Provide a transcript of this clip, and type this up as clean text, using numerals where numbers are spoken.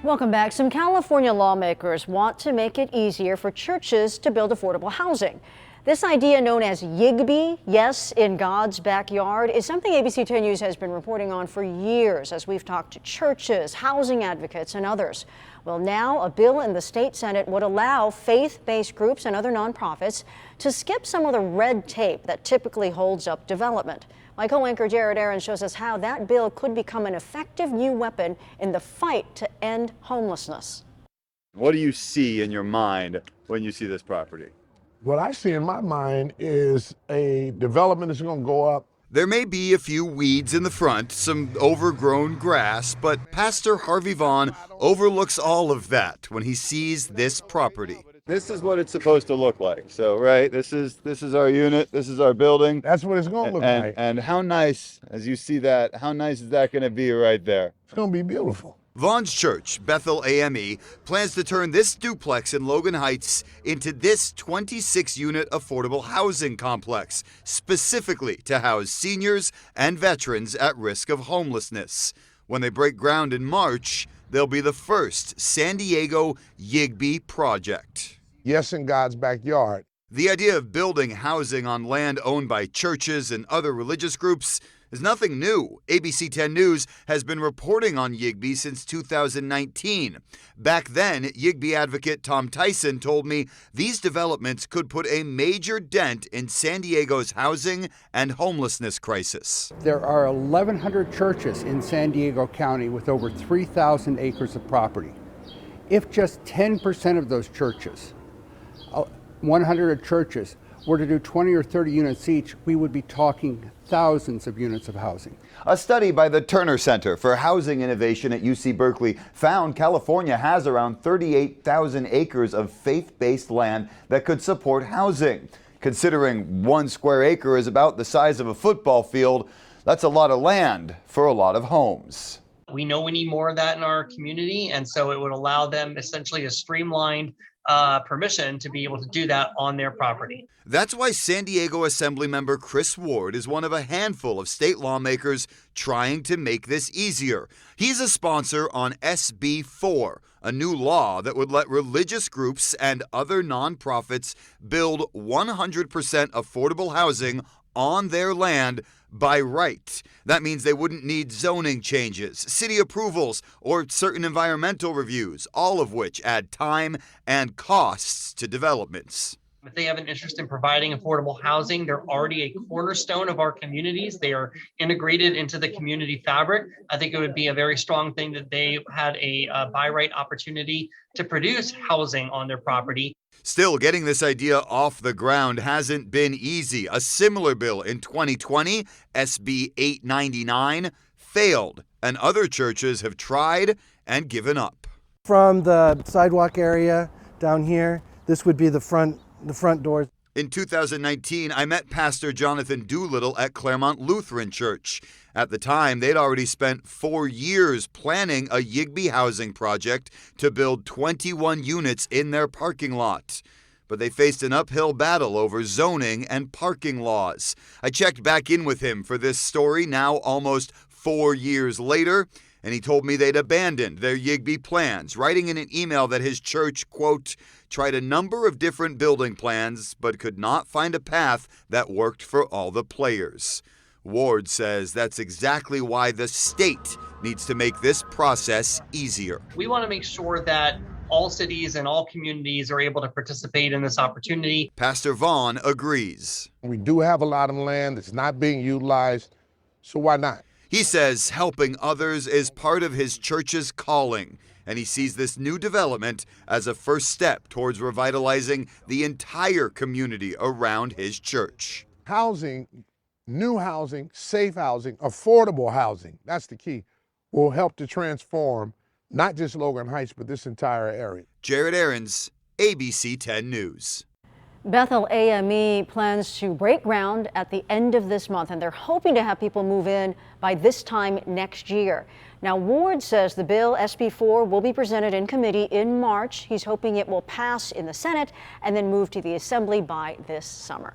Welcome back. Some California lawmakers want to make it easier for churches to build affordable housing. This idea, known as YIGBY, Yes in God's Backyard, is something ABC 10 News has been reporting on for years as we've talked to churches, housing advocates, and others. Well, now a bill in the state Senate would allow faith-based groups and other nonprofits to skip some of the red tape that typically holds up development. My co-anchor Jared Aarons shows us how that bill could become an effective new weapon in the fight to end homelessness. What do you see in your mind when you see this property? What I see in my mind is a development that's going to go up. There may be a few weeds in the front, some overgrown grass, but Pastor Harvey Vaughn overlooks all of that when he sees this property. This is what it's supposed to look like. So, right, this is our unit, this is our building. That's what it's going to look like. And how nice, as you see that, how nice is that going to be right there? It's going to be beautiful. Vaughn's church, Bethel AME, plans to turn this duplex in Logan Heights into this 26-unit affordable housing complex, specifically to house seniors and veterans at risk of homelessness. When they break ground in March, they'll be the first San Diego YIGBY project. Yes in God's backyard. The idea of building housing on land owned by churches and other religious groups is nothing new. ABC 10 News has been reporting on YIGBY since 2019. Back then, YIGBY advocate Tom Tyson told me these developments could put a major dent in San Diego's housing and homelessness crisis. There are 1,100 churches in San Diego County with over 3,000 acres of property. If just 10% of those churches, 100 churches, were to do 20 or 30 units each, we would be talking thousands of units of housing. A study by the Turner Center for Housing Innovation at UC Berkeley found California has around 38,000 acres of faith-based land that could support housing. Considering 1 square acre is about the size of a football field, that's a lot of land for a lot of homes. We know we need more of that in our community, and so it would allow them essentially a streamlined permission to be able to do that on their property. That's why San Diego Assemblymember Chris Ward is one of a handful of state lawmakers trying to make this easier. He's a sponsor on SB 4, a new law that would let religious groups and other nonprofits build 100% affordable housing on their land by right. That means they wouldn't need zoning changes, city approvals, or certain environmental reviews, all of which add time and costs to developments. If they have an interest in providing affordable housing, they're already a cornerstone of our communities. They are integrated into the community fabric. I think it would be a very strong thing that they had a by right opportunity to produce housing on their property. Still, getting this idea off the ground hasn't been easy. A similar bill in 2020, SB 899, failed, and other churches have tried and given up. From the sidewalk area down here, this would be the front doors. In 2019, I met Pastor Jonathan Doolittle at Claremont Lutheran Church. At the time, they'd already spent 4 years planning a YIGBY housing project to build 21 units in their parking lot. But they faced an uphill battle over zoning and parking laws. I checked back in with him for this story now almost 4 years later, and he told me they'd abandoned their YIGBY plans, writing in an email that his church, quote, tried a number of different building plans but could not find a path that worked for all the players. Ward says that's exactly why the state needs to make this process easier. We want to make sure that all cities and all communities are able to participate in this opportunity. Pastor Vaughn agrees. We do have a lot of land that's not being utilized, so why not? He says helping others is part of his church's calling, and he sees this new development as a first step towards revitalizing the entire community around his church. Housing, new housing, safe housing, affordable housing, that's the key, will help to transform not just Logan Heights, but this entire area. Jared Aarons, ABC 10 News. Bethel AME plans to break ground at the end of this month, and they're hoping to have people move in by this time next year. Now, Ward says the bill, SB 4, will be presented in committee in March. He's hoping it will pass in the Senate and then move to the Assembly by this summer.